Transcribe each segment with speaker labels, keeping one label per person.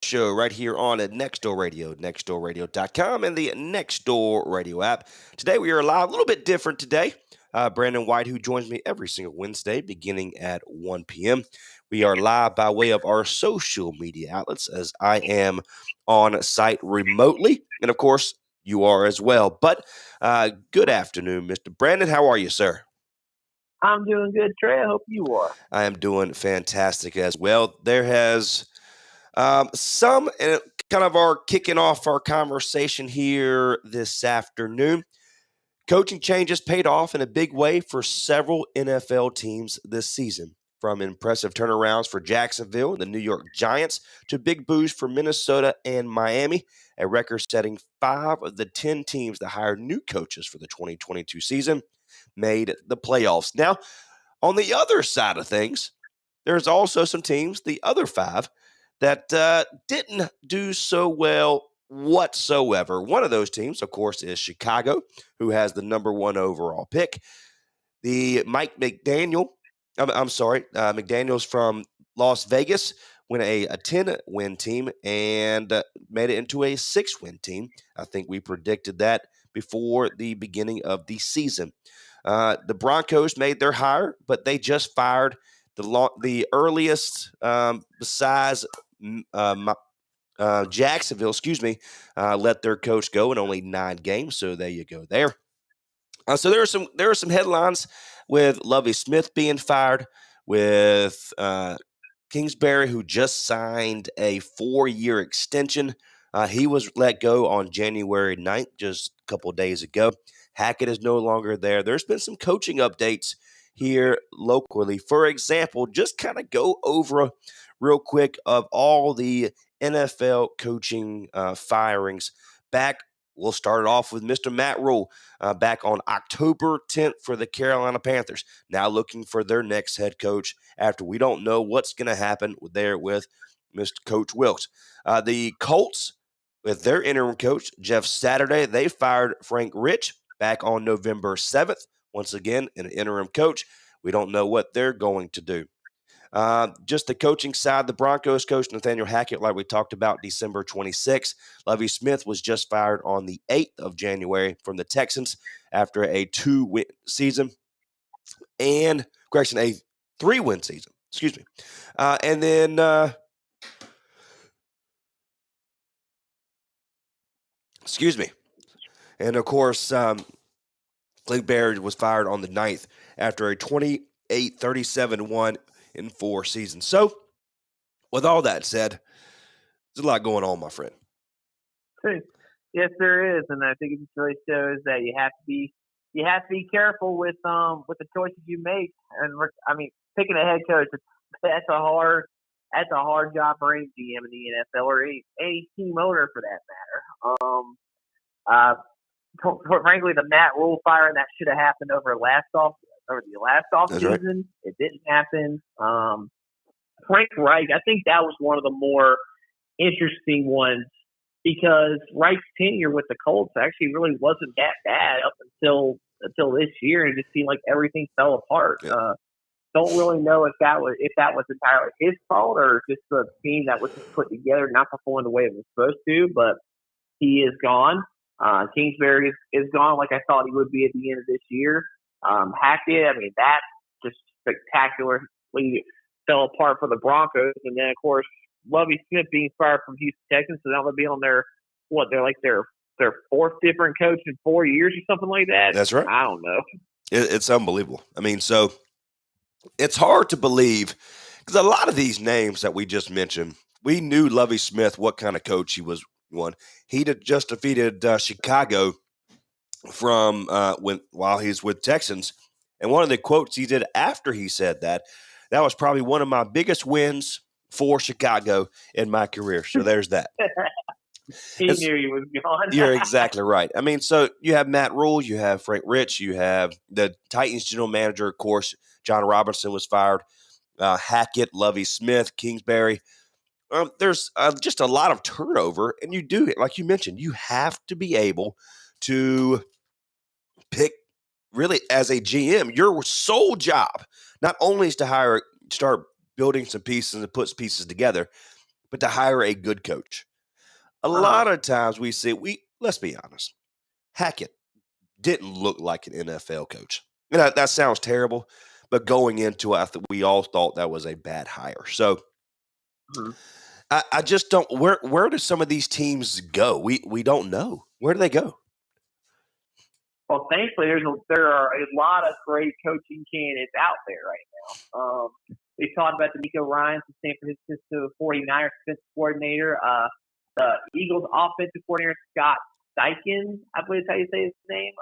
Speaker 1: show right here on Nextdoor Radio, nextdoorradio.com, and the Nextdoor Radio app. Today we are live, a little bit different today. Brandon White, who joins me every single Wednesday beginning at 1 p.m. We are live by way of our social media outlets as I am on site remotely. And of course, you are as well. But good afternoon, Mr. Brandon. How are you, sir?
Speaker 2: I'm doing good, Trey. I hope you are.
Speaker 1: I am doing fantastic as well. There has some kind of are kicking off our conversation here this afternoon. Coaching changes paid off in a big way for several NFL teams this season, from impressive turnarounds for Jacksonville and the New York Giants to big boosts for Minnesota and Miami. A record-setting 5 of the 10 teams that hired new coaches for the 2022 season made the playoffs. Now, on the other side of things, there's also some teams, the other 5, that didn't do so well whatsoever. One of those teams, of course, is Chicago, who has the number 1 overall pick. The McDaniels from Las Vegas went a 10-win team and made it into a 6-win team. I think we predicted that before the beginning of the season. The Broncos made their hire, but they just fired the earliest besides Jacksonville, let their coach go in only 9 games. So there you go there. So there are some headlines with Lovie Smith being fired, with Kingsbury, who just signed a 4-year extension. He was let go on January 9th, just a couple of days ago. Hackett is no longer there. There's been some coaching updates here locally. For example, just kind of go over real quick of all the NFL coaching firings back. We'll start it off with Mr. Matt Rule back on October 10th for the Carolina Panthers. Now looking for their next head coach after we don't know what's going to happen there with Mr. Coach Wilkes. The Colts, with their interim coach, Jeff Saturday, they fired Frank Rich back on November 7th. Once again, an interim coach. We don't know what they're going to do. Just the coaching side, the Broncos coach, Nathaniel Hackett, like we talked about, December 26th. Lovie Smith was just fired on the 8th of January from the Texans after a 2-win season. A 3-win season. Excuse me. And then excuse me. And of course, Clint Barrett was fired on the 9th after a 28-37-1 in 4 seasons. So, with all that said, there's a lot going on, my friend.
Speaker 2: Yes, there is, and I think it just really shows that you have to be careful with the choices you make. And picking a head coach, that's a hard job for any GM in the NFL or any team owner for that matter. Frankly, the Matt Rule firing that should have happened over the last off season. Right. It didn't happen. Frank Reich, I think that was one of the more interesting ones because Reich's tenure with the Colts actually really wasn't that bad up until this year, and it just seemed like everything fell apart. Yeah. Don't really know if that was entirely his fault or just the team that was just put together not performing the way it was supposed to. But he is gone. Kingsbury is gone, like I thought he would be at the end of this year. Hackett, that just spectacularly fell apart for the Broncos, and then of course Lovie Smith being fired from Houston Texans, so now they'll be on their 4th different coach in 4 years or something like that.
Speaker 1: That's right.
Speaker 2: I don't know.
Speaker 1: It's unbelievable. So it's hard to believe because a lot of these names that we just mentioned, we knew Lovie Smith, what kind of coach he was. He just defeated Chicago from while he's with Texans, and one of the quotes he did after he said that was probably one of my biggest wins for Chicago in my career. So there's that.
Speaker 2: He knew he was gone.
Speaker 1: You're exactly right. So you have Matt Rule, you have Frank Rich, you have the Titans general manager, of course, John Robinson was fired, Hackett, Lovie Smith, Kingsbury. There's just a lot of turnover, and you do, like you mentioned, you have to be able to pick, really, as a GM, your sole job not only is to start building some pieces and put pieces together, but to hire a good coach. A lot of times we see, let's be honest, Hackett didn't look like an NFL coach. And that sounds terrible, but going into it, we all thought that was a bad hire. So
Speaker 2: Mhm.
Speaker 1: I just don't. Where do some of these teams go? We don't know. Where do they go?
Speaker 2: Well, thankfully, there are a lot of great coaching candidates out there right now. We talked about D'Amico Ryans, the San Francisco 49ers defensive coordinator. The Eagles offensive coordinator, Scott Steichen, I believe is how you say his name.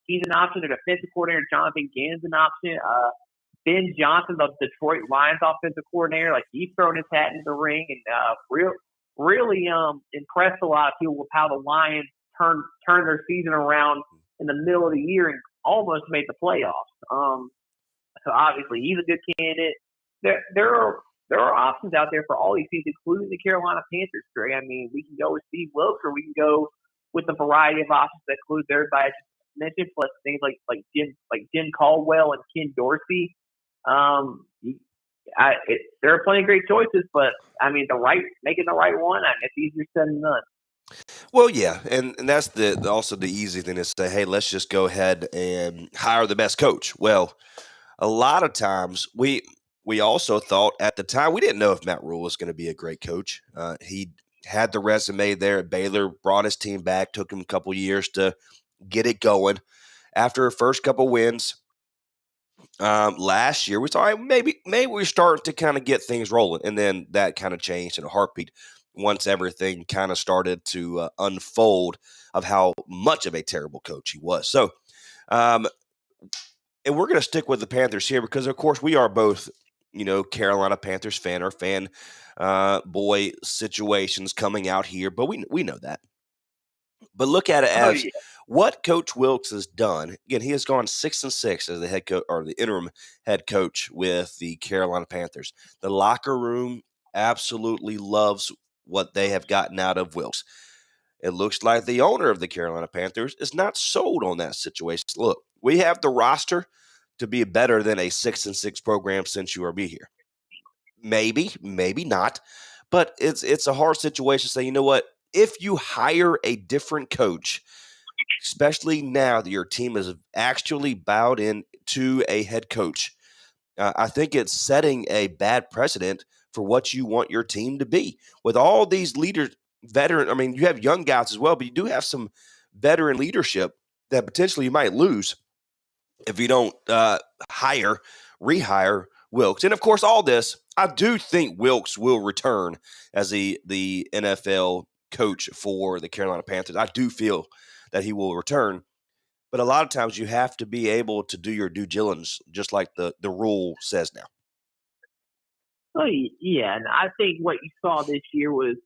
Speaker 2: He's an option. The defensive coordinator, Jonathan Gannon's an option. Ben Johnson, the Detroit Lions offensive coordinator, like he's thrown his hat into the ring and really impressed a lot of people with how the Lions turned their season around in the middle of the year and almost made the playoffs. So obviously he's a good candidate. There are options out there for all these teams, including the Carolina Panthers. Trey. I mean, we can go with Steve Wilkes, or we can go with a variety of options that includes everybody I just mentioned, plus things like Jim Caldwell and Ken Dorsey. There are plenty of great choices, but I mean, making the right one, it's easier said than done.
Speaker 1: Well, yeah, and that's also the easy thing to say. Hey, let's just go ahead and hire the best coach. Well, a lot of times we also thought at the time we didn't know if Matt Rule was going to be a great coach. He had the resume there at Baylor, brought his team back, took him a couple years to get it going. After a first couple wins last year, we thought maybe we're starting to kind of get things rolling, and then that kind of changed in a heartbeat once everything kind of started to unfold of how much of a terrible coach he was. So, and we're going to stick with the Panthers here because, of course, we are both, Carolina Panthers fan or fan boy situations coming out here, but we know that. But look at it
Speaker 2: Oh
Speaker 1: as
Speaker 2: yeah,
Speaker 1: what Coach Wilkes has done. Again, he has gone 6-6 as the head coach or the interim head coach with the Carolina Panthers. The locker room absolutely loves what they have gotten out of Wilkes. It looks like the owner of the Carolina Panthers is not sold on that situation. Look, we have the roster to be better than a 6-6 program since URB here. Maybe, maybe not. But it's a hard situation to say, you know what? If you hire a different coach, especially now that your team is actually bowed in to a head coach, I think it's setting a bad precedent for what you want your team to be. With all these leaders, veteran, I mean, you have young guys as well, but you do have some veteran leadership that potentially you might lose if you don't rehire Wilkes. And of course, all this, I do think Wilkes will return as the NFL coach for the Carolina Panthers. I do feel that he will return. But a lot of times you have to be able to do your due diligence, just like the rule says now.
Speaker 2: oh yeah, and I think what you saw this year was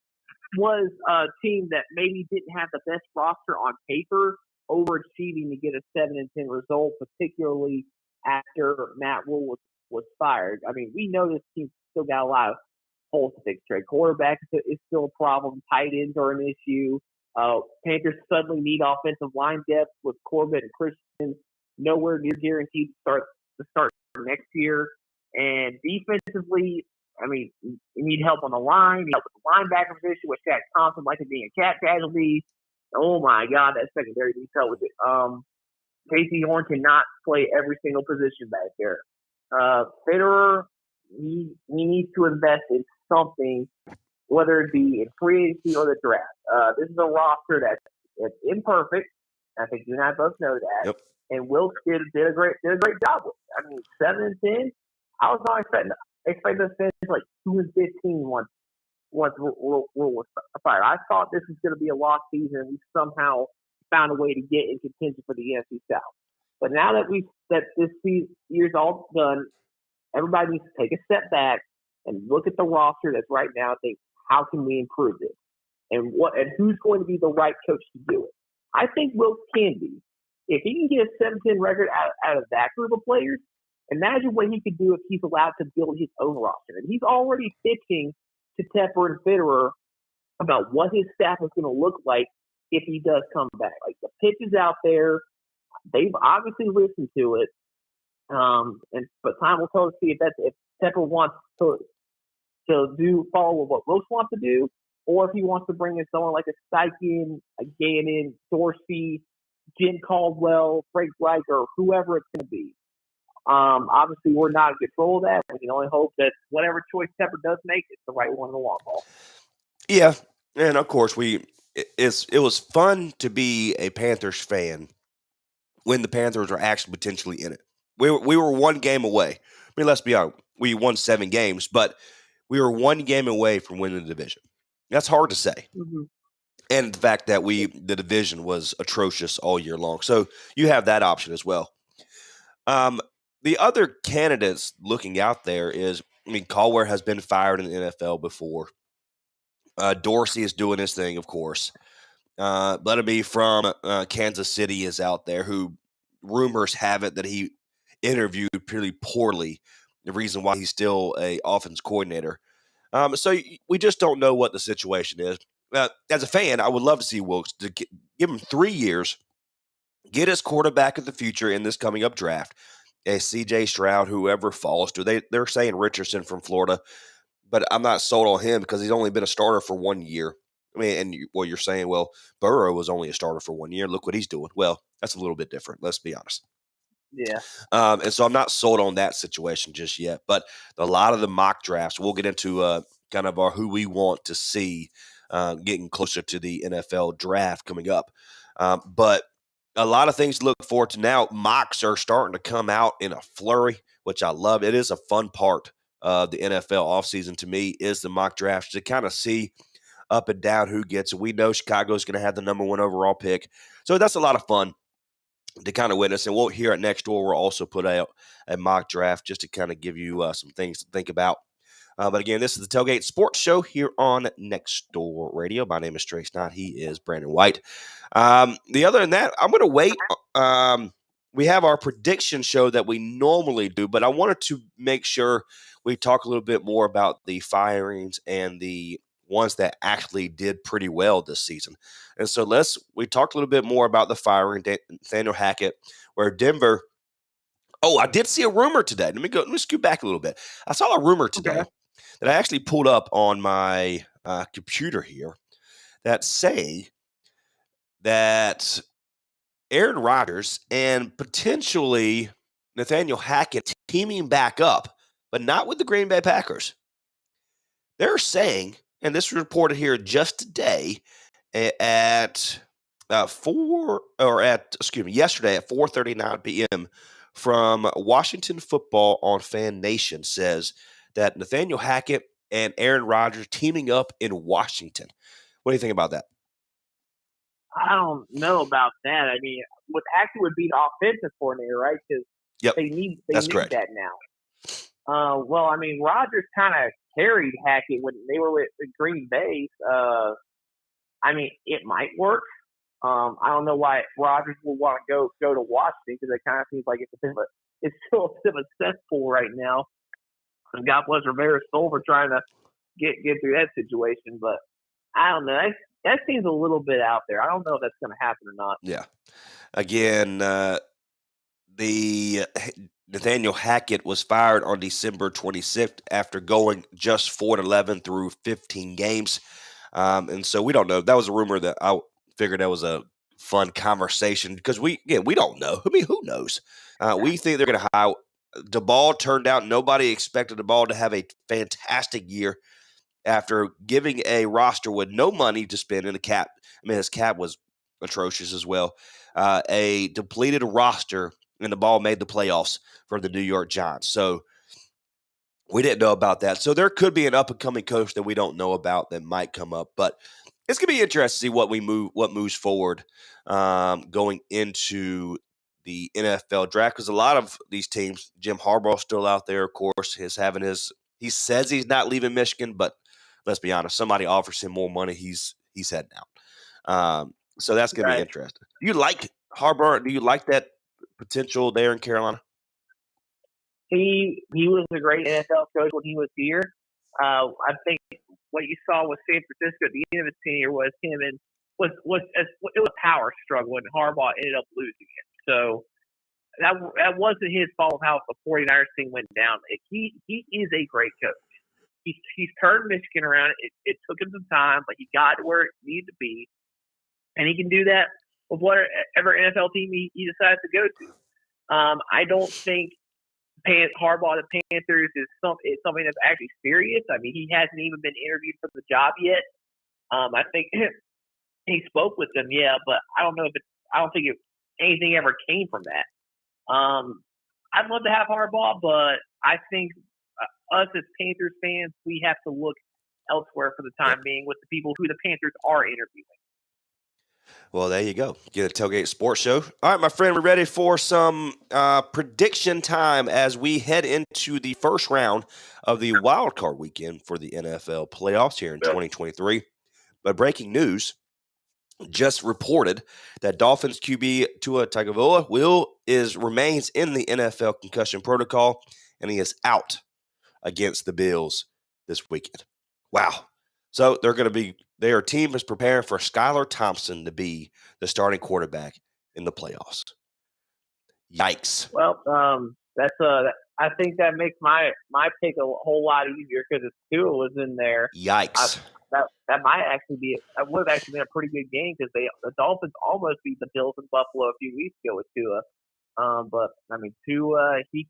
Speaker 2: a team that maybe didn't have the best roster on paper, overachieving to get a 7-10 result, particularly after Matt Rule was fired. I mean, we know this team still got a lot of holes to fix. Trey, quarterback is still a problem. Tight ends are an issue. Panthers suddenly need offensive line depth with Corbett and Christian nowhere near guaranteed to start next year. And defensively, I mean, you need help on the line, you need help with the linebacker position, with Shaq Thompson likely being a cat casualty. Oh my God, that secondary detail with it. Casey Horn cannot play every single position back there. Fitterer, he needs to invest in something, whether it be in free agency or the draft. This is a roster that's imperfect. I think you and I both know that.
Speaker 1: Yep.
Speaker 2: And Wilkes did a great job with it. I mean, 7-10. I was not expecting to finish like 2-15 once Rule was fired. I thought this was going to be a lost season. We somehow found a way to get in contention for the NFC South. But now that this year's all done, everybody needs to take a step back and look at the roster that's right now and think, how can we improve this? And who's going to be the right coach to do it? I think Wilkes can be. If he can get a 7-10 record out of that group of players, imagine what he could do if he's allowed to build his own roster. And he's already pitching to Tepper and Fitterer about what his staff is going to look like if he does come back. Like, the pitch is out there. They've obviously listened to it. But time will tell to see if Tepper wants to to follow what Wilkes wants to do, or if he wants to bring in someone like a Steichen, a Gannon, Dorsey, Jim Caldwell, Frank Reich, or whoever it's going to be. Obviously, we're not in control of that. We can only hope that whatever choice Tepper does make, it's the right one in the long haul.
Speaker 1: Yeah, and of course it was fun to be a Panthers fan when the Panthers were actually potentially in it. We were one game away. I mean, let's be honest, we won 7 games, but we were one game away from winning the division. That's hard to say.
Speaker 2: Mm-hmm.
Speaker 1: And the fact that the division was atrocious all year long. So you have that option as well. The other candidates looking out there is, I mean, Caldwell has been fired in the NFL before. Dorsey is doing his thing, of course. Butterby from Kansas City is out there, who rumors have it that he interviewed pretty poorly. The reason why he's still a offense coordinator. So we just don't know what the situation is. As a fan, I would love to see Wilkes to give him 3 years, get his quarterback of the future in this coming up draft. A C.J. Stroud, whoever falls to. They're saying Richardson from Florida, but I'm not sold on him because he's only been a starter for 1 year. I mean, and you're saying, well, Burrow was only a starter for 1 year. Look what he's doing. Well, that's a little bit different. Let's be honest.
Speaker 2: Yeah.
Speaker 1: And so I'm not sold on that situation just yet. But a lot of the mock drafts, we'll get into kind of our who we want to see getting closer to the NFL draft coming up. But a lot of things to look forward to now. Mocks are starting to come out in a flurry, which I love. It is a fun part of the NFL offseason to me, is the mock drafts to kind of see up and down who gets it. We know Chicago's going to have the number 1 overall pick. So that's a lot of fun to kind of witness. And we'll here at Next Door, we'll also put out a mock draft just to kind of give you some things to think about. But again, this is the Tailgate Sports Show here on Next Door Radio. My name is Trey Snide. He is Brandon White. The other than that, I'm going to wait. We have our prediction show that we normally do, but I wanted to make sure we talk a little bit more about the firings and the ones that actually did pretty well this season. And so we talked a little bit more about the firing, Nathaniel Hackett, where Denver. Oh, I did see a rumor today. Let me scoot back a little bit. I saw a rumor today that I actually pulled up on my computer here that say that Aaron Rodgers and potentially Nathaniel Hackett teaming back up, but not with the Green Bay Packers. They're saying, and this was reported here just today at yesterday at 4:39 p.m. from Washington Football on Fan Nation, says that Nathaniel Hackett and Aaron Rodgers teaming up in Washington. What do you think about that?
Speaker 2: I don't know about that. I mean, what actually would be the offensive coordinator, right? Because they need that now. Well, I mean, Rodgers kind of carried Hackett when they were with Green Bay. I mean, it might work. I don't know why Rodgers would want to go to Washington, because it kind of seems like it's still a bit of a cesspool right now. And God bless Rivera's soul for trying to get through that situation, but I don't know. That seems a little bit out there. I don't know if that's going to happen or not.
Speaker 1: Yeah. Again, the Nathaniel Hackett was fired on December 26th after going just 4-11 through 15 games. And so we don't know. That was a rumor that I figured that was a fun conversation because we don't know. I mean, who knows? We think they're going to hire. The ball turned out nobody expected the ball to have a fantastic year after giving a roster with no money to spend in the cap. I mean, his cap was atrocious as well. A depleted roster, and the ball made the playoffs for the New York Giants. So we didn't know about that. So there could be an up-and-coming coach that we don't know about that might come up. But it's going to be interesting to see what moves forward going into the NFL draft, because a lot of these teams, Jim Harbaugh's still out there, of course, he says he's not leaving Michigan, but let's be honest, somebody offers him more money, he's heading out. So that's going to be interesting. Do you like Harbaugh? Do you like that potential there in Carolina?
Speaker 2: He was a great NFL coach when he was here. I think what you saw with San Francisco at the end of his tenure was him and it was a power struggle, and Harbaugh ended up losing it. So that wasn't his fault how the 49ers thing went down. He is a great coach. he's turned Michigan around. It took him some time, but he got to where it needed to be, and he can do that with whatever NFL team he decides to go to. I don't think Harbaugh the Panthers is something that's actually serious. I mean, he hasn't even been interviewed for the job yet. I think he spoke with them, yeah, but I don't know if I don't think anything ever came from that. I'd love to have Harbaugh, but I think us as Panthers fans, we have to look elsewhere for the time being with the people who the Panthers are interviewing.
Speaker 1: Well, there you go. Get a Tailgate Sports Show. All right, my friend, we're ready for some prediction time as we head into the first round of the wild card weekend for the NFL playoffs here in 2023. But breaking news just reported that Dolphins QB Tua Tagovailoa remains in the NFL concussion protocol, and he is out against the Bills this weekend. Wow. So their team is preparing for Skylar Thompson to be the starting quarterback in the playoffs. Yikes.
Speaker 2: Well, I think that makes my pick a whole lot easier because if Tua was in there.
Speaker 1: Yikes.
Speaker 2: That would have actually been a pretty good game because the Dolphins almost beat the Bills in Buffalo a few weeks ago with Tua. But I mean, Tua, he's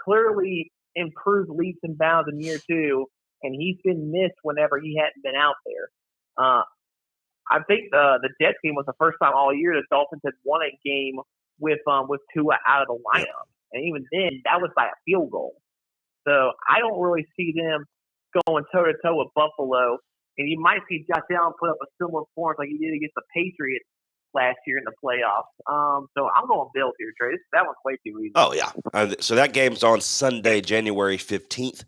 Speaker 2: clearly improved leaps and bounds in year 2, and he's been missed whenever he hadn't been out there. I think the Jets game was the first time all year the Dolphins had won a game with Tua out of the lineup, and even then that was by a field goal. So I don't really see them going toe to toe with Buffalo, and you might see Josh Allen put up a similar performance like he did against the Patriots last year in the playoffs. So I'm going Bills here, Trey. That one's way too easy.
Speaker 1: Oh yeah. So that game's on Sunday, January 15th.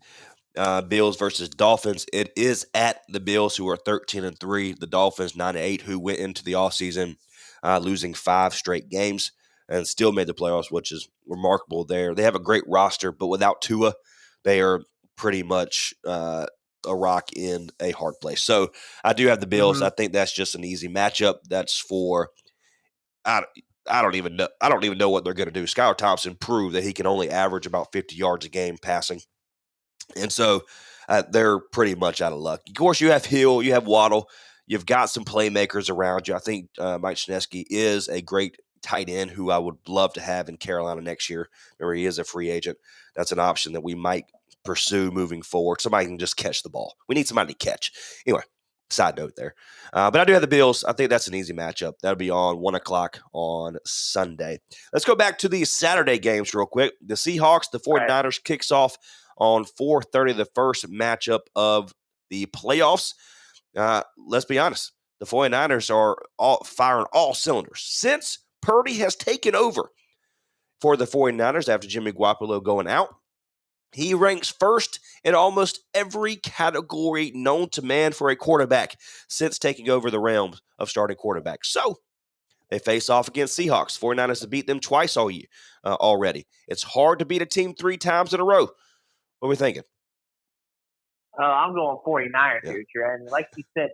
Speaker 1: Bills versus Dolphins. It is at the Bills, who are 13-3. The Dolphins 9-8, who went into the offseason losing 5 straight games and still made the playoffs, which is remarkable there. They have a great roster, but without Tua, they are pretty much a rock in a hard place. So I do have the Bills. I think that's just an easy matchup. That's for I don't even know what they're going to do. Skylar Thompson proved that he can only average about 50 yards a game passing. And so they're pretty much out of luck. Of course, you have Hill, you have Waddle, you've got some playmakers around you. I think Mike Shinesky is a great tight end who I would love to have in Carolina next year. Remember, he is a free agent. That's an option that we might pursue moving forward. Somebody can just catch the ball. We need somebody to catch. Anyway, side note there. But I do have the Bills. I think that's an easy matchup. That'll be on 1 o'clock on Sunday. Let's go back to these Saturday games real quick. The Seahawks, the 49ers kicks off on 4:30, the first matchup of the playoffs. Let's be honest. The 49ers are firing all cylinders. Since Purdy has taken over for the 49ers after Jimmy Garoppolo going out, he ranks first in almost every category known to man for a quarterback since taking over the realm of starting quarterbacks. So they face off against Seahawks. 49ers have beat them twice all year already. It's hard to beat a team 3 times in a row. What are we thinking?
Speaker 2: I'm going 49ers here, Trey. And like you said,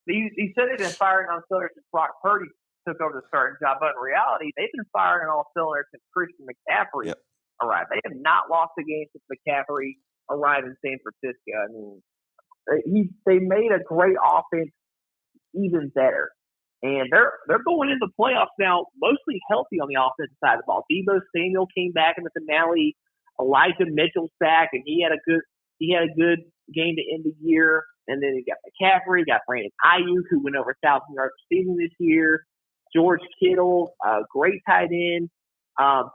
Speaker 2: he said they've been firing on cylinders since Brock Purdy took over the starting job, but in reality, they've been firing on all cylinders since Christian McCaffrey arrived. They have not lost a game since McCaffrey arrived in San Francisco. I mean, they made a great offense even better. And they're going into the playoffs now mostly healthy on the offensive side of the ball. Deebo Samuel came back in the finale. Elijah Mitchell's back, and he had a good game to end the year. And then you got McCaffrey, got Brandon Ayuk, who went over 1,000 yards receiving this year. George Kittle, great tight end.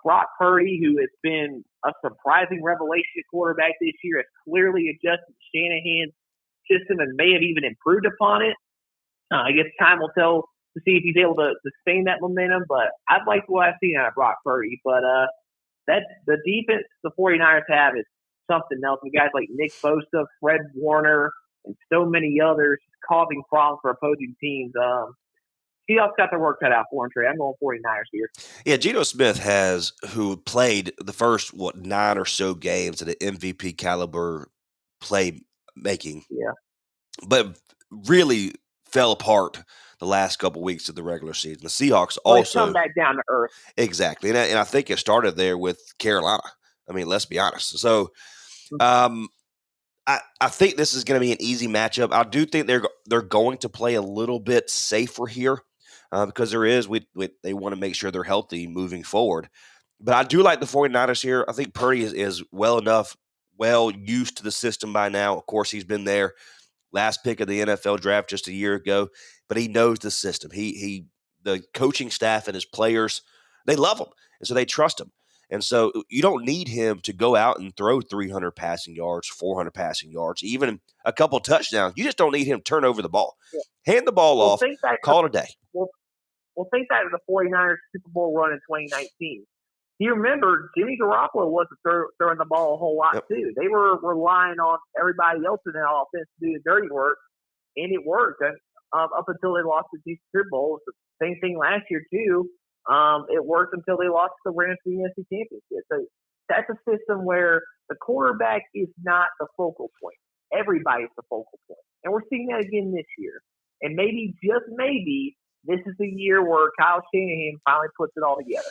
Speaker 2: Brock Purdy, who has been a surprising revelation quarterback this year, has clearly adjusted to Shanahan's system and may have even improved upon it. I guess time will tell to see if he's able to sustain that momentum, but I'd like what I've seen out of Brock Purdy. But that the defense the 49ers have is something else. And guys like Nick Bosa, Fred Warner, and so many others causing problems for opposing teams. Seahawks got their work cut out for him, Trey. I'm going 49ers here.
Speaker 1: Yeah, Geno Smith who played the first, 9 or so games at an MVP caliber playmaking.
Speaker 2: Yeah.
Speaker 1: But really fell apart the last couple weeks of the regular season. The Seahawks also
Speaker 2: come back down to earth.
Speaker 1: Exactly. And I think it started there with Carolina. I mean, let's be honest. So I think this is going to be an easy matchup. I do think they're going to play a little bit safer here because they want to make sure they're healthy moving forward. But I do like the 49ers here. I think Purdy is well used to the system by now. Of course, he's been there. Last pick of the NFL draft just a year ago, but he knows the system. The coaching staff and his players, they love him, and so they trust him. And so you don't need him to go out and throw 300 passing yards, 400 passing yards, even a couple touchdowns. You just don't need him to turn over the ball.
Speaker 2: Yeah.
Speaker 1: Hand the ball off, call it a day.
Speaker 2: We'll think back to the 49ers Super Bowl run in 2019. You remember Jimmy Garoppolo wasn't throwing the ball a whole lot, too. They were relying on everybody else in that offense to do the dirty work, and it worked. And up until they lost the Super Bowl, the same thing last year, too. It worked until they lost the Rams to the NFC Championship. So that's a system where the quarterback is not the focal point. Everybody's the focal point. And we're seeing that again this year. And maybe, just maybe, this is the year where Kyle Shanahan finally puts it all together.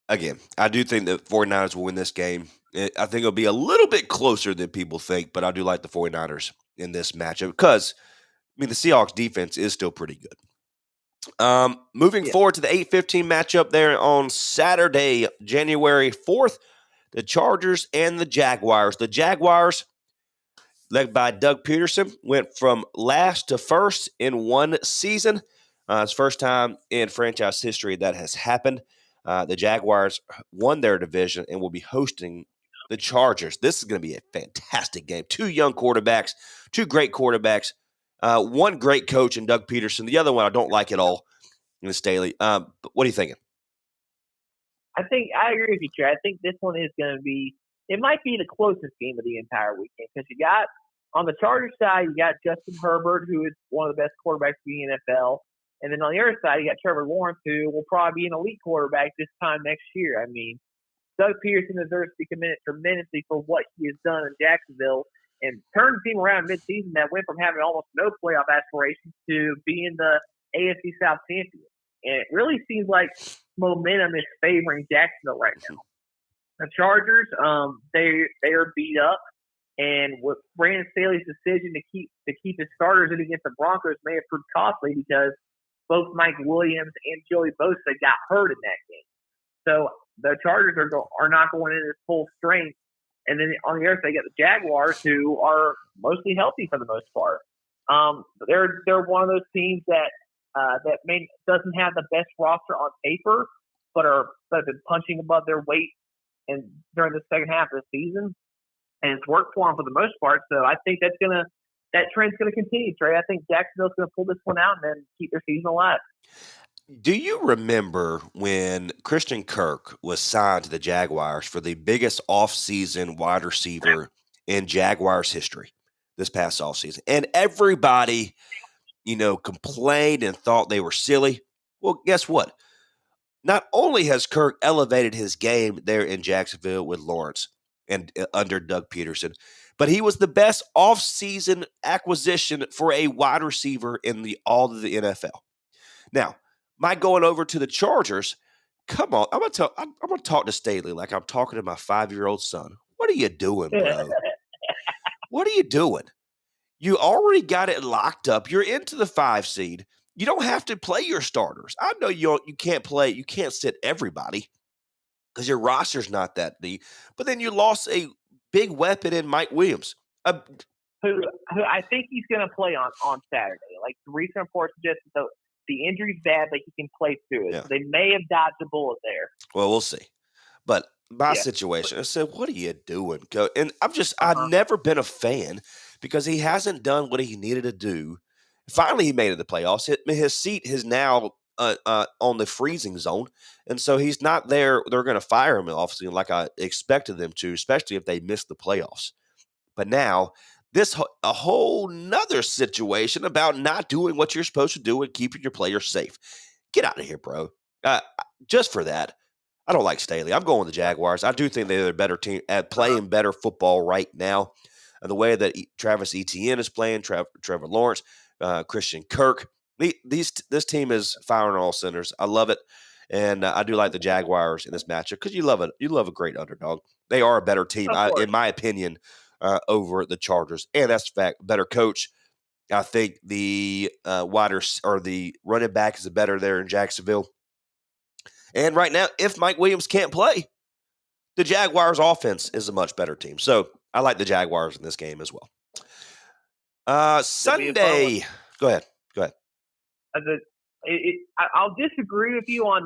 Speaker 1: Again, I do think the 49ers will win this game. I think it'll be a little bit closer than people think, but I do like the 49ers in this matchup because, the Seahawks defense is still pretty good. Moving forward to the 8:15 matchup there on Saturday, January 4th, the Chargers and the Jaguars. The Jaguars, led by Doug Peterson, went from last to first in one season. It's the first time in franchise history that has happened. The Jaguars won their division and will be hosting the Chargers. This is going to be a fantastic game. Two young quarterbacks, two great quarterbacks, one great coach in Doug Peterson. The other one I don't like at all in Staley. But what are you thinking?
Speaker 2: I agree with you, Trey. I think this one is going to be – it might be the closest game of the entire weekend because you got – on the Chargers side, you got Justin Herbert, who is one of the best quarterbacks in the NFL. And then on the other side, you got Trevor Lawrence, who will probably be an elite quarterback this time next year. Doug Peterson deserves to be commended tremendously for what he has done in Jacksonville and turned the team around midseason that went from having almost no playoff aspirations to being the AFC South champion. And it really seems like momentum is favoring Jacksonville right now. The Chargers, they are beat up. And with Brandon Staley's decision to keep his starters in against the Broncos may have proved costly because both Mike Williams and Joey Bosa got hurt in that game. So the Chargers are not going in at full strength. And then on the other side, you got the Jaguars, who are mostly healthy for the most part. They're one of those teams that doesn't have the best roster on paper, but have been punching above their weight and during the second half of the season. And it's worked for them for the most part. So I think that trend's going to continue, Trey. I think Jacksonville's going to pull this one out and then keep their season alive.
Speaker 1: Do you remember when Christian Kirk was signed to the Jaguars for the biggest offseason wide receiver in Jaguars history this past offseason? And everybody, complained and thought they were silly. Well, guess what? Not only has Kirk elevated his game there in Jacksonville with Lawrence and under Doug Peterson, but he was the best offseason acquisition for a wide receiver in all of the NFL. Now, my going over to the Chargers, come on, I'm gonna talk to Staley like I'm talking to my 5-year-old son. What are you doing, bro? What are you doing? You already got it locked up. You're into the 5 seed. You don't have to play your starters. I know you can't play. You can't sit everybody because your roster's not that deep. But then you lost a big weapon in Mike Williams.
Speaker 2: Who I think he's going to play on Saturday. Like the recent reports suggest that the injury's bad, but he can play through it. Yeah. So they may have dodged a bullet there.
Speaker 1: Well, we'll see. But my situation, I said, what are you doing, Coach? And I've never been a fan because he hasn't done what he needed to do. Finally, he made it to the playoffs. His seat is now on the freezing zone, and so he's not there. They're going to fire him obviously, like I expected them to, especially if they miss the playoffs. But now a whole nother situation about not doing what you're supposed to do and keeping your players safe. Get out of here, bro. Just for that, I don't like Staley. I'm going with the Jaguars. I do think they're a better team at playing better football right now. And the way that Travis Etienne is playing, Trevor Lawrence, Christian Kirk, this team is firing on all centers. I love it. And I do like the Jaguars in this matchup because you love it. You love a great underdog. They are a better team, in my opinion, over the Chargers, and that's the fact. Better coach. I think the the running back is better there in Jacksonville. And right now, if Mike Williams can't play, the Jaguars' offense is a much better team. So I like the Jaguars in this game as well.
Speaker 2: It'll be a fun one.
Speaker 1: Sunday. Go ahead.
Speaker 2: I'll disagree with you on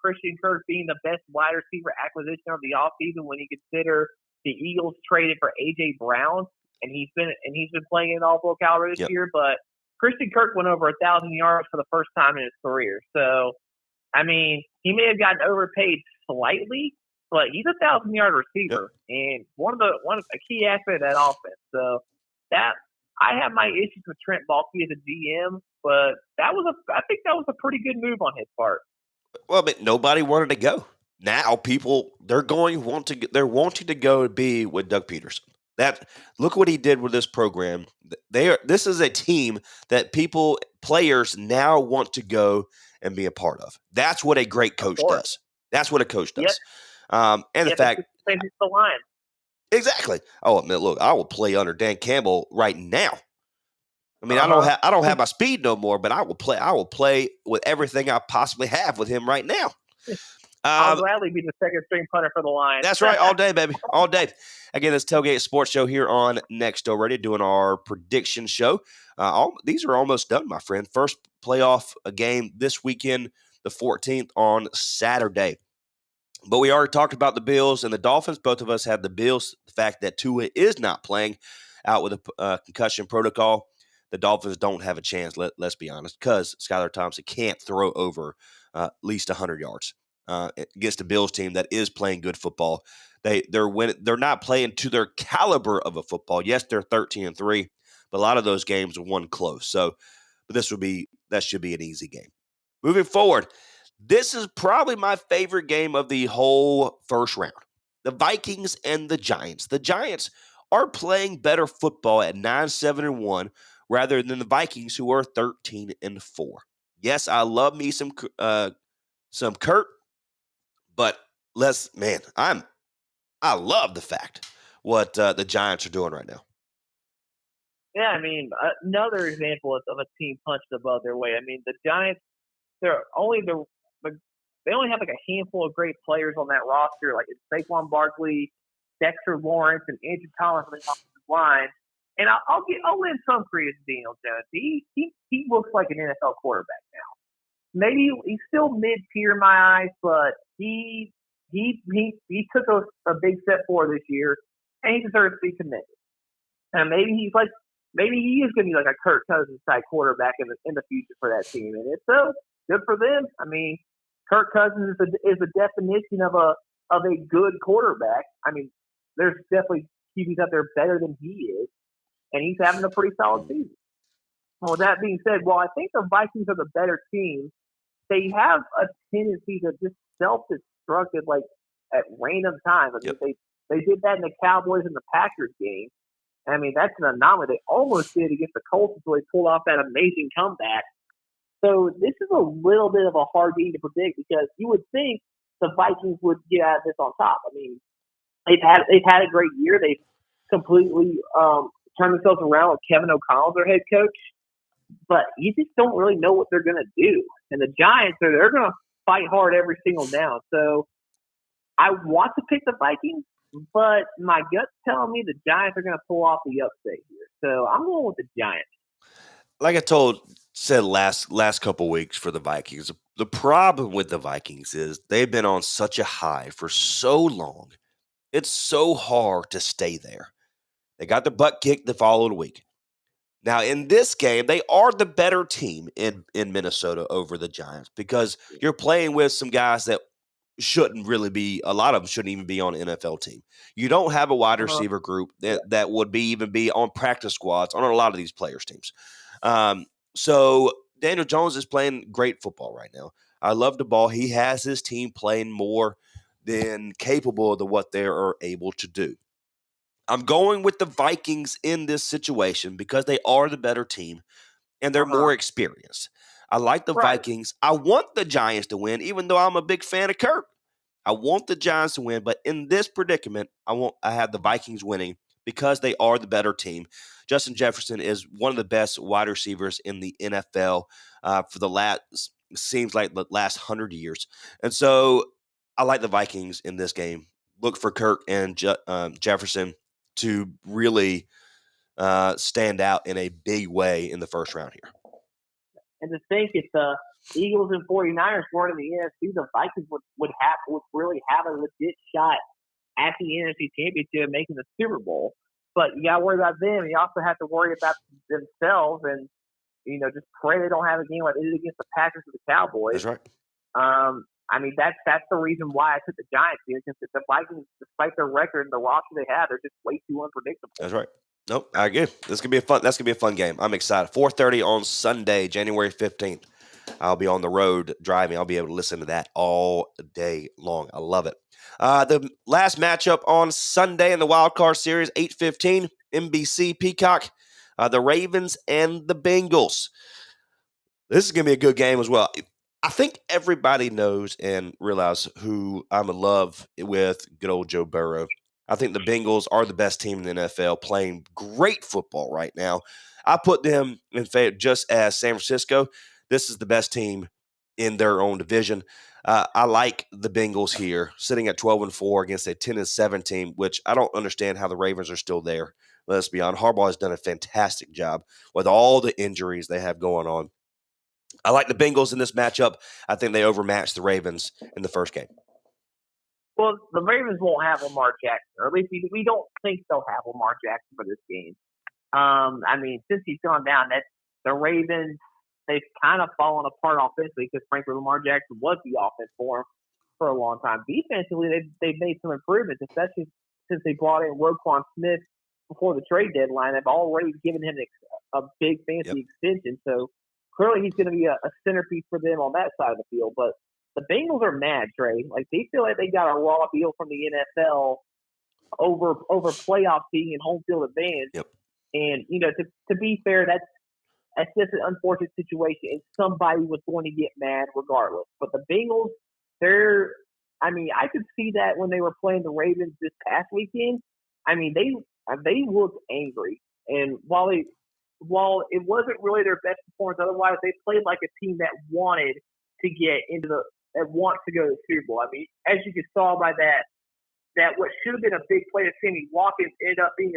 Speaker 2: Christian Kirk being the best wide receiver acquisition of the offseason when you consider the Eagles traded for AJ Brown and he's been playing at all full caliber this year. But Christian Kirk went over 1,000 yards for the first time in his career. So I mean, he may have gotten overpaid slightly, but he's a 1,000-yard receiver and one of a key aspect of that offense. So that I have my issues with Trent Baalke as a GM, but I think that was a pretty good move on his part.
Speaker 1: Well, but nobody wanted to go. Now they're wanting to go be with Doug Peterson. Look what he did with this program. This is a team that players now want to go and be a part of. That's what a great coach does. That's what a coach does. And the fact
Speaker 2: the line.
Speaker 1: Exactly. Oh, man, look, I will play under Dan Campbell right now. I mean, I don't have my speed no more, but I will play with everything I possibly have with him right now.
Speaker 2: I'll gladly be the second string punter for the Lions.
Speaker 1: That's right, all day, baby, all day. Again, this Tailgate Sports Show here on Next Already, doing our prediction show. These are almost done, my friend. First playoff game this weekend, the 14th on Saturday. But we already talked about the Bills and the Dolphins. Both of us have the Bills. The fact that Tua is not playing out with a concussion protocol, the Dolphins don't have a chance, let's be honest, because Skylar Thompson can't throw over at least 100 yards against a Bills team that is playing good football. They're not playing to their caliber of a football. Yes, they're 13-3, but a lot of those games are won close. So, but that should be an easy game. Moving forward, this is probably my favorite game of the whole first round. The Vikings and the Giants. The Giants are playing better football at 9-7-1 rather than the Vikings, who are 13-4. Yes, I love me some Kurt, but I love the fact what the Giants are doing right now.
Speaker 2: Yeah, I mean, another example of a team punched above their weight. I mean, the Giants, they only have like a handful of great players on that roster, like it's Saquon Barkley, Dexter Lawrence, and Andrew Thomas on the offensive line. And I'll lend some credit to Daniel Jones. He looks like an NFL quarterback now. Maybe he's still mid-tier in my eyes, but he took a big step forward this year, and he deserves to be committed. And maybe he is going to be like a Kirk Cousins type quarterback in the future for that team. And if so, good for them. I mean, Kirk Cousins is a definition of a good quarterback. I mean, there's definitely QBs out there better than he is, and he's having a pretty solid season. Well, with that being said, while I think the Vikings are the better team, they have a tendency to just self-destruct it like at random times. I mean, they did that in the Cowboys and the Packers game. I mean, that's an anomaly. They almost did against the Colts until they pulled off that amazing comeback. So this is a little bit of a hard game to predict because you would think the Vikings would get out of this on top. I mean, they've had a great year. They've completely turned themselves around with Kevin O'Connell, their head coach. But you just don't really know what they're going to do. And the Giants, they're going to fight hard every single down. So I want to pick the Vikings, but my gut's telling me the Giants are going to pull off the upset here. So I'm going with the Giants.
Speaker 1: Like I said last couple weeks for the Vikings, the problem with the Vikings is they've been on such a high for so long. It's so hard to stay there. They got their butt kicked the following week. Now, in this game, they are the better team in Minnesota over the Giants because you're playing with some guys that shouldn't really be, a lot of them shouldn't even be on an NFL team. You don't have a wide receiver group that would even be on practice squads on a lot of these players' teams. So Daniel Jones is playing great football right now. I love the ball. He has his team playing more than capable of what they are able to do. I'm going with the Vikings in this situation because they are the better team and they're more experienced. I like the Vikings. I want the Giants to win, even though I'm a big fan of Kirk. I want the Giants to win, but in this predicament, I have the Vikings winning because they are the better team. Justin Jefferson is one of the best wide receivers in the NFL for the seems like the last 100 years. And so I like the Vikings in this game. Look for Kirk and Jefferson to really stand out in a big way in the first round here.
Speaker 2: And to think if the Eagles and 49ers weren't in the NFC, the Vikings would really have a legit shot at the NFC Championship and making the Super Bowl. But you got to worry about them. And you also have to worry about themselves and, just pray they don't have a game like they did against the Packers or the Cowboys.
Speaker 1: That's right.
Speaker 2: I mean, that's the reason why I took the Giants here, because the Vikings, despite their record and the roster they have, they're just way too unpredictable.
Speaker 1: That's right. Nope, I agree. That's gonna be a fun game. I'm excited. 4:30 on Sunday, January 15th. I'll be on the road driving. I'll be able to listen to that all day long. I love it. The last matchup on Sunday in the Wild Card Series, 8:15, NBC Peacock, the Ravens and the Bengals. This is going to be a good game as well. I think everybody knows and realizes who I'm in love with, good old Joe Burrow. I think the Bengals are the best team in the NFL, playing great football right now. I put them in favor just as San Francisco. This is the best team in their own division. I like the Bengals here, sitting at 12-4 against a 10-7 team, which I don't understand how the Ravens are still there. Let's be honest. Harbaugh has done a fantastic job with all the injuries they have going on. I like the Bengals in this matchup. I think they overmatched the Ravens in the first game.
Speaker 2: Well, the Ravens won't have Lamar Jackson, or at least we don't think they'll have Lamar Jackson for this game. I mean, since he's gone down, the Ravens, they've kind of fallen apart offensively because, frankly, Lamar Jackson was the offense for them for a long time. Defensively, they've made some improvements, especially since they brought in Roquan Smith before the trade deadline. They've already given him a big fancy extension, so clearly he's going to be a centerpiece for them on that side of the field. But the Bengals are mad, Trey. Like, they feel like they got a raw deal from the NFL over playoff seeding and home field advantage.
Speaker 1: Yep.
Speaker 2: And, to be fair, that's just an unfortunate situation, and somebody was going to get mad regardless. But the Bengals, I could see that when they were playing the Ravens this past weekend. I mean, they looked angry. And while it wasn't really their best performance, otherwise they played like a team that wanted to get that wants to go to the Super Bowl. I mean, as you can saw by that what should have been a big play of Sammy Watkins ended up being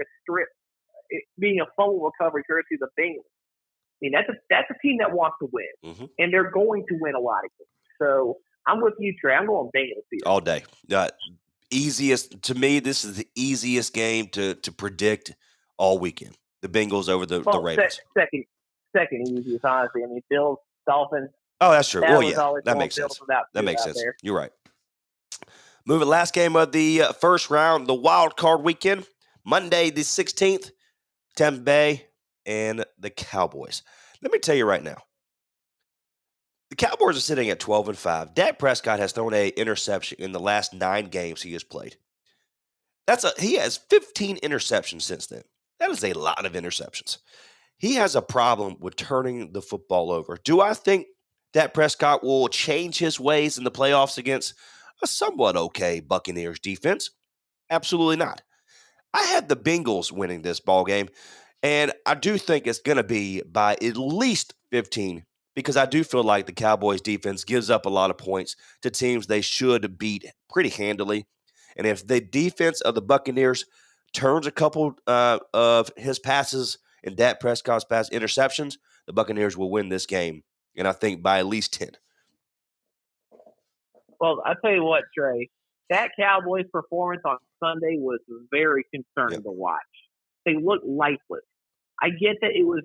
Speaker 2: being a fumble recovery courtesy of the Bengals. I mean, that's a team that wants to win, and they're going to win a lot of games. So I'm with you, Trey. I'm going Bengals here
Speaker 1: all day. Easiest to me. This is the easiest game to predict all weekend. The Bengals over the Ravens.
Speaker 2: Second easiest, honestly. I mean, Bills, Dolphins.
Speaker 1: Oh, that's true. Well, yeah, that makes sense. That makes sense.
Speaker 2: There.
Speaker 1: You're right. Moving last game of the first round, the wild card weekend, Monday the 16th, Tampa Bay and the Cowboys. Let me tell you right now, the Cowboys are sitting at 12-5. Dak Prescott has thrown an interception in the last 9 games he has played. He has 15 interceptions since then. That is a lot of interceptions. He has a problem with turning the football over. Do I think Dak Prescott will change his ways in the playoffs against a somewhat okay Buccaneers defense? Absolutely not. I had the Bengals winning this ball game, and I do think it's going to be by at least 15 because I do feel like the Cowboys defense gives up a lot of points to teams they should beat pretty handily. And if the defense of the Buccaneers turns a couple of his passes and Dak Prescott's pass interceptions, the Buccaneers will win this game, and I think by at least 10.
Speaker 2: Well, I'll tell you what, Trey. That Cowboys performance on Sunday was very concerning to watch. They looked lifeless. I get that it was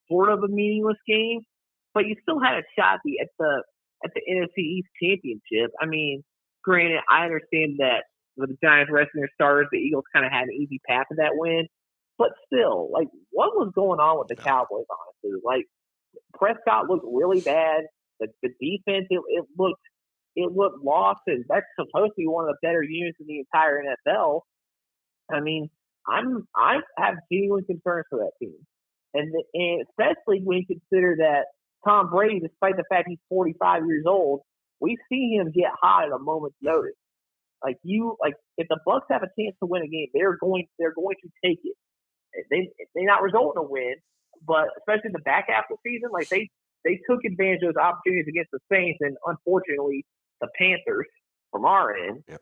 Speaker 2: sort of a meaningless game, but you still had a shot at the NFC East Championship. I mean, granted, I understand that with the Giants resting their starters, the Eagles kind of had an easy path to that win. But still, like, what was going on with the Cowboys, honestly? Like, Prescott looked really bad. The defense, it looked lost, and that's supposed to be one of the better units in the entire NFL. I mean, I have genuine concerns for that team, and especially when you consider that Tom Brady, despite the fact he's 45 years old, we see him get hot at a moment's notice. Like if the Bucks have a chance to win a game, they're going to take it. They not result in a win, but especially in the back half of the season, like they took advantage of those opportunities against the Saints and unfortunately the Panthers from our end.
Speaker 1: Yep.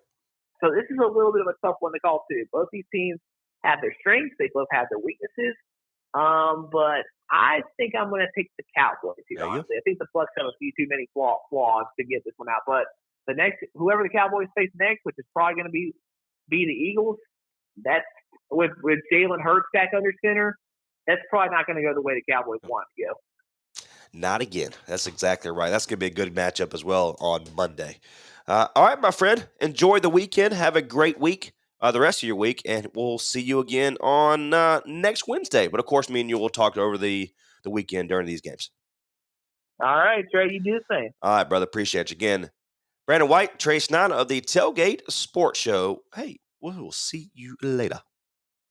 Speaker 2: So this is a little bit of a tough one to call too. Both these teams have their strengths, they both have their weaknesses. But I think I'm going to pick the Cowboys here. Honestly, I think the Bucks have a few too many flaws to get this one out. But whoever the Cowboys face next, which is probably going to be the Eagles, that's with Jalen Hurts back under center. That's probably not going to go the way the Cowboys want to go.
Speaker 1: Not again. That's exactly right. That's going to be a good matchup as well on Monday. All right, my friend. Enjoy the weekend. Have a great week, the rest of your week, and we'll see you again on next Wednesday. But, of course, me and you will talk over the weekend during these games.
Speaker 2: All right, Trey, you do the same.
Speaker 1: All right, brother. Appreciate you again. Brandon White, Trey Snide of the Tailgate Sports Show. Hey, we'll see you later.